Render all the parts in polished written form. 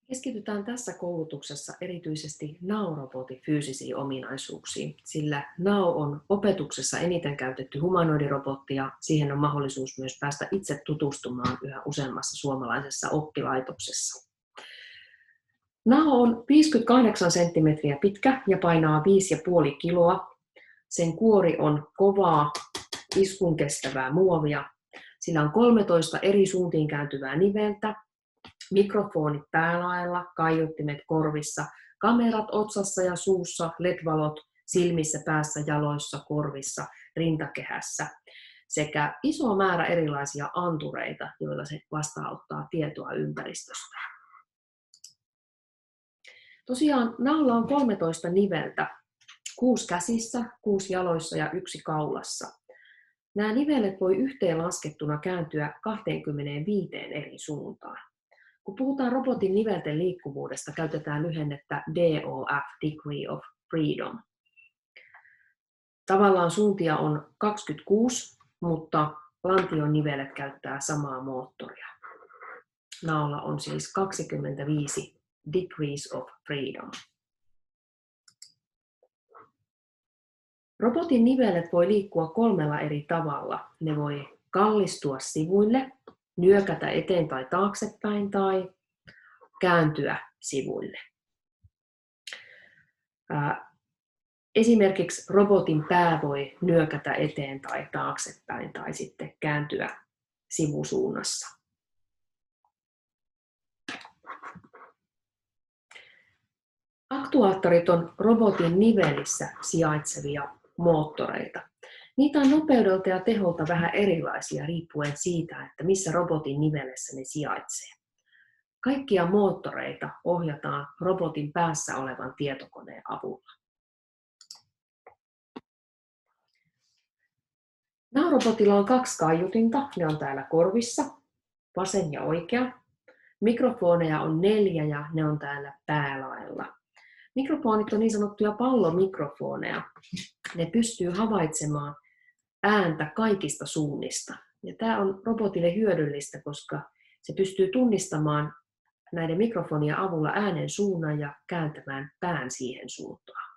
Keskitytään tässä koulutuksessa erityisesti NAO-robotin fyysisiin ominaisuuksiin, sillä NAO on opetuksessa eniten käytetty humanoidirobotti ja siihen on mahdollisuus myös päästä itse tutustumaan yhä useammassa suomalaisessa oppilaitoksessa. NAO on 58 senttimetriä pitkä ja painaa 5,5 kiloa. Sen kuori on kovaa, iskun kestävää muovia. Sillä on 13 eri suuntiin kääntyvää niveltä, mikrofonit päälaella, kaiuttimet korvissa, kamerat otsassa ja suussa, LED-valot silmissä, päässä, jaloissa, korvissa, rintakehässä sekä iso määrä erilaisia antureita, joilla se vastaanottaa tietoa ympäristöstä. Tosiaan NAOlla on 13 niveltä, 6 käsissä, 6 jaloissa ja 1 kaulassa. Nämä nivelet voi yhteenlaskettuna kääntyä 25 eri suuntaan. Kun puhutaan robotin nivelten liikkuvuudesta, käytetään lyhennettä DOF, Degree of Freedom. Tavallaan suuntia on 26, mutta lantion nivelet käyttää samaa moottoria. NAOlla on siis 25 Degrees of Freedom. Robotin nivelet voi liikkua 3 eri tavalla. Ne voi kallistua sivuille, nyökätä eteen tai taaksepäin tai kääntyä sivuille. Esimerkiksi robotin pää voi nyökätä eteen tai taaksepäin tai sitten kääntyä sivusuunnassa. Aktuaattorit on robotin nivelissä sijaitsevia moottoreita. Niitä on nopeudelta ja teholta vähän erilaisia riippuen siitä, että missä robotin nivelessä ne sijaitsee. Kaikkia moottoreita ohjataan robotin päässä olevan tietokoneen avulla. NAO-robotilla on 2 kaiutinta, ne on täällä korvissa, vasen ja oikea. Mikrofoneja on 4 ja ne on täällä päälaella. Mikrofonit on niin sanottuja pallomikrofoneja. Ne pystyy havaitsemaan ääntä kaikista suunnista. Ja tämä on robotille hyödyllistä, koska se pystyy tunnistamaan näiden mikrofonien avulla äänen suunnan ja kääntämään pään siihen suuntaan.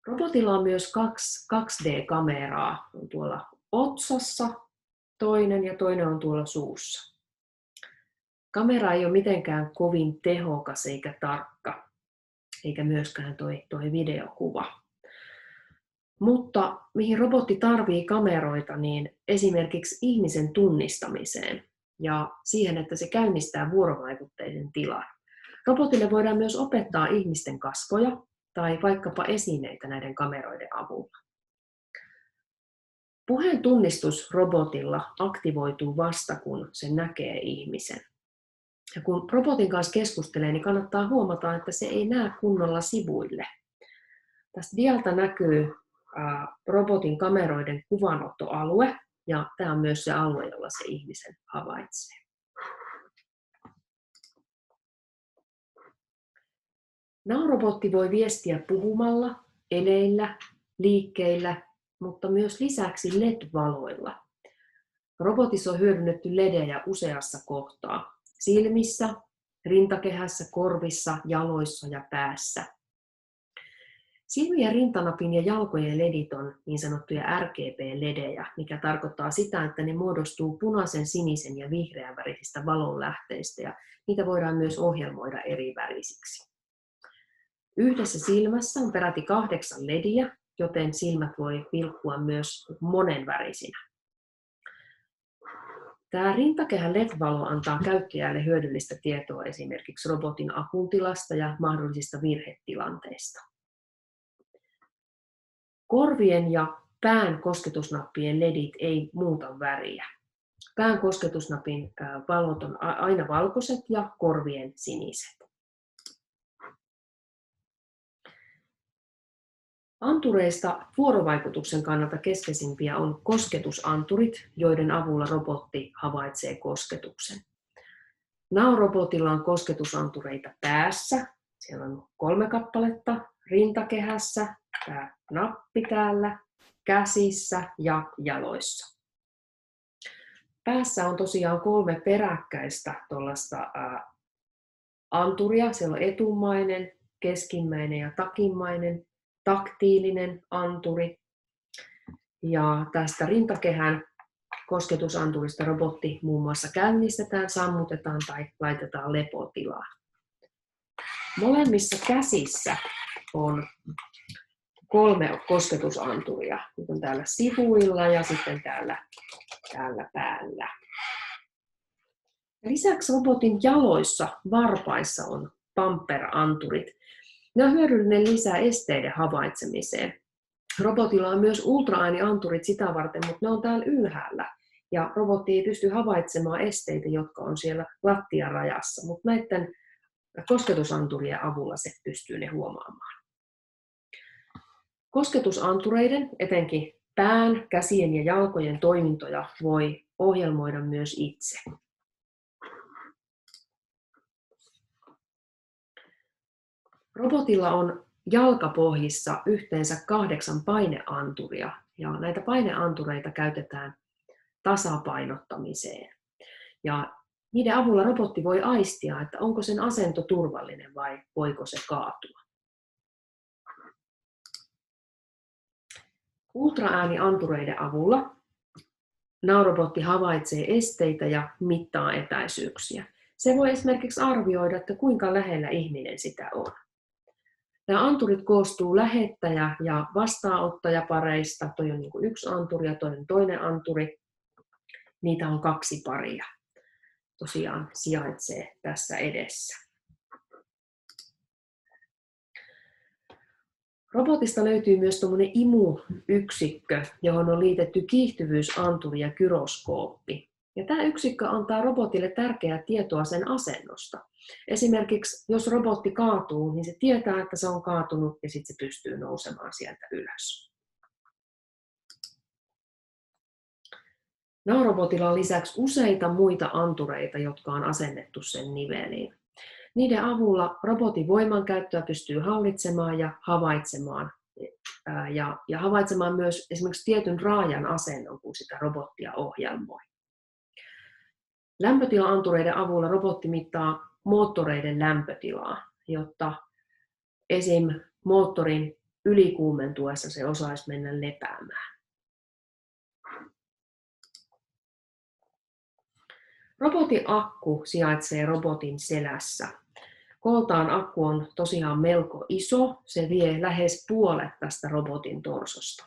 Robotilla on myös 2 2D-kameraa. On tuolla otsassa toinen ja toinen on tuolla suussa. Kamera ei ole mitenkään kovin tehokas eikä tarkka, eikä myöskään toi videokuva. Mutta mihin robotti tarvitsee kameroita, niin esimerkiksi ihmisen tunnistamiseen ja siihen, että se käynnistää vuorovaikutteisen tilan. Robotille voidaan myös opettaa ihmisten kasvoja tai vaikkapa esineitä näiden kameroiden avulla. Puheen tunnistus robotilla aktivoituu vasta, kun se näkee ihmisen. Ja kun robotin kanssa keskustelee, niin kannattaa huomata, että se ei näe kunnolla sivuille. Tästä dialta näkyy robotin kameroiden kuvanottoalue, ja tämä on myös se alue, jolla se ihmisen havaitsee. NAO-robotti voi viestiä puhumalla, eleillä, liikkeillä, mutta myös lisäksi LED-valoilla. Robotissa on hyödynnetty LEDejä useassa kohtaa. Silmissä, rintakehässä, korvissa, jaloissa ja päässä. Silmien, rintanapin ja jalkojen ledit on niin sanottuja RGB-ledejä, mikä tarkoittaa sitä, että ne muodostuu punaisen, sinisen ja vihreän värisistä valonlähteistä ja niitä voidaan myös ohjelmoida eri värisiksi. Yhdessä silmässä on peräti 8 lediä, joten silmät voi vilkkua myös monenvärisinä. Tämä rintakehän LED-valo antaa käyttäjälle hyödyllistä tietoa esimerkiksi robotin akun tilasta ja mahdollisista virhetilanteista. Korvien ja pään kosketusnappien ledit ei muuta väriä. Pään kosketusnapin valot on aina valkoiset ja korvien siniset. Antureista vuorovaikutuksen kannalta keskeisimpiä on kosketusanturit, joiden avulla robotti havaitsee kosketuksen. NAO-robotilla on kosketusantureita päässä, siellä on 3 kappaletta, rintakehässä, tämä nappi täällä, käsissä ja jaloissa. Päässä on tosiaan 3 peräkkäistä tuollaista anturia. Siellä on etumainen, keskimmäinen ja takimmainen, taktiilinen anturi. Ja tästä rintakehän kosketusanturista robotti muun muassa käynnistetään, sammutetaan tai laitetaan lepotilaan. Molemmissa käsissä on 3 kosketusanturia, nyt on täällä sivuilla ja sitten täällä päällä. Lisäksi robotin jaloissa, varpaissa on bumper-anturit. Ne on hyödyllinen lisä esteiden havaitsemiseen. Robotilla on myös ultraäänianturit sitä varten, mutta ne on täällä ylhäällä. Ja robotti ei pysty havaitsemaan esteitä, jotka on siellä lattian rajassa, mutta näiden kosketusanturien avulla se pystyy ne huomaamaan. Kosketusantureiden, etenkin pään, käsien ja jalkojen toimintoja voi ohjelmoida myös itse. Robotilla on jalkapohjissa yhteensä 8 paineanturia, ja näitä paineantureita käytetään tasapainottamiseen. Ja niiden avulla robotti voi aistia, että onko sen asento turvallinen vai voiko se kaatua. Ultraääniantureiden avulla naurobotti havaitsee esteitä ja mittaa etäisyyksiä. Se voi esimerkiksi arvioida, että kuinka lähellä ihminen sitä on. Nämä anturit koostuu lähettäjä- ja vastaanottajapareista. Toi on niin yksi anturi ja toinen anturi. Niitä on 2 paria. Tosiaan sijaitsee tässä edessä. Robotista löytyy myös tuommoinen IMU-yksikkö, johon on liitetty kiihtyvyysanturi ja gyroskooppi. Ja tämä yksikkö antaa robotille tärkeää tietoa sen asennosta. Esimerkiksi jos robotti kaatuu, niin se tietää, että se on kaatunut ja sitten se pystyy nousemaan sieltä ylös. Naurobotilla on lisäksi useita muita antureita, jotka on asennettu sen niveliin. Niiden avulla robotin voimankäyttöä pystyy hallitsemaan ja havaitsemaan. Ja havaitsemaan myös esimerkiksi tietyn raajan asennon, kun sitä robottia ohjelmoi. Lämpötila-antureiden avulla robotti mittaa moottoreiden lämpötilaa, jotta esim. Moottorin ylikuumentuessa se osaisi mennä lepäämään. Robotin akku sijaitsee robotin selässä. Kooltaan akku on tosiaan melko iso, se vie lähes puolet tästä robotin torsosta.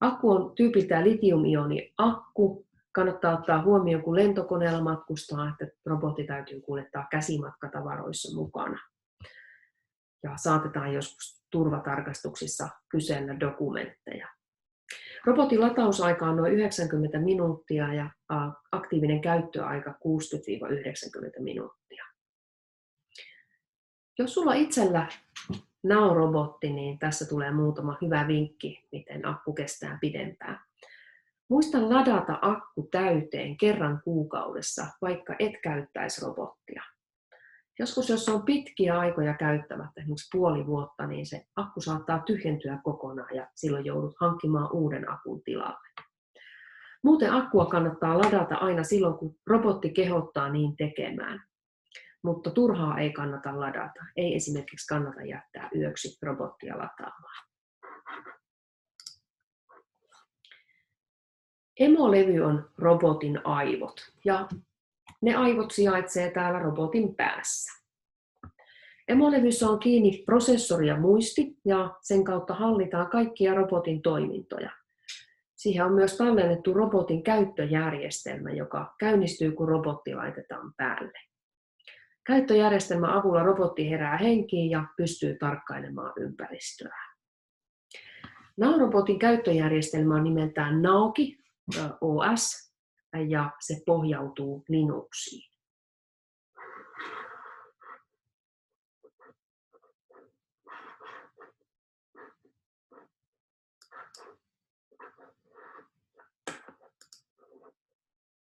Akku on tyypiltään litium-ioni-akku. Kannattaa ottaa huomioon, kun lentokoneella matkustaa, että robotti täytyy kuljettaa käsimatkatavaroissa mukana. Ja saatetaan joskus turvatarkastuksissa kysellä dokumentteja. Robotin latausaika on noin 90 minuuttia ja aktiivinen käyttöaika 60-90 minuuttia. Jos sulla itsellä Now-robotti, niin tässä tulee muutama hyvä vinkki, miten akku kestää pidempään. Muista ladata akku täyteen kerran kuukaudessa, vaikka et käyttäisi robottia. Joskus, jos on pitkiä aikoja käyttämättä, esimerkiksi puoli vuotta, niin se akku saattaa tyhjentyä kokonaan ja silloin joudut hankkimaan uuden akun tilalle. Muuten akkua kannattaa ladata aina silloin, kun robotti kehottaa niin tekemään. Mutta turhaa ei kannata ladata. Ei esimerkiksi kannata jättää yöksi robottia lataamaan. Emolevy on robotin aivot ja ne aivot sijaitsee täällä robotin päässä. Emolevyssä on kiinni prosessori ja muisti ja sen kautta hallitaan kaikkia robotin toimintoja. Siihen on myös tallennettu robotin käyttöjärjestelmä, joka käynnistyy kun robotti laitetaan päälle. Käyttöjärjestelmän avulla robotti herää henkiin ja pystyy tarkkailemaan ympäristöä. Now-robotin käyttöjärjestelmä on nimeltään Naoki OS ja se pohjautuu Linuxiin.